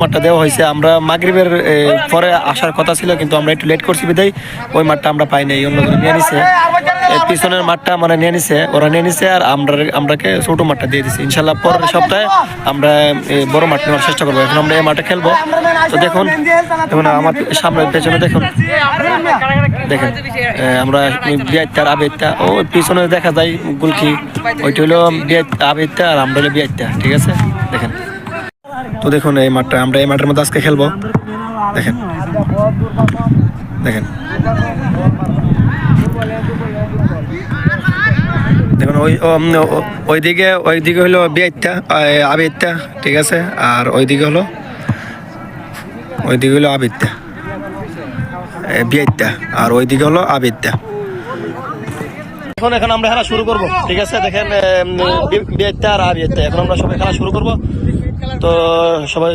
মাঠটা দেওয়া হয়েছে। আমরা মাগরিবের পরে আসার কথা ছিল, কিন্তু আমরা একটু লেট করছি বিদায় ওই মাঠটা আমরা পাই নাই, অন্যজন নিয়ে নিছে। পিছনের মাঠটা মানে নিয়ে নিছে, ওরা নিয়ে নিছে, আর আমরাকে ছোট মাঠটা দিয়ে দিছি। ইনশাল্লাহ পরের সপ্তাহে আমরা বড় মাঠ নেওয়ার চেষ্টা করবো। এখন আমরা এই মাঠে খেলবো। তো দেখুন আমার সামনে পেছনে দেখুন আমরা বিয়াইতা আর আবেদটা, ও পিছনে দেখা যায় গুলকি, ওইটা হলো আবেদটা আর আমরা হলো বিয়াইতা। ঠিক আছে, দেখেন। তো দেখুন এই মাঠটা, আমরা এই মাঠের মধ্যে আজকে খেলবো। দেখেন দেখেন দেখুন ওইদিকে হলো বিয়াইতা আবেদটা। ঠিক আছে, আর ওইদিকে হলো আবেদটা বিয়াইতা, আর ওইদিকে হলো আবেদটা। এখন আমরা খেলা শুরু করবো। ঠিক আছে, দেখেন বিয়াইতা আর আবেদটা, এখন আমরা সবাই খেলা শুরু করবো। তো সবাই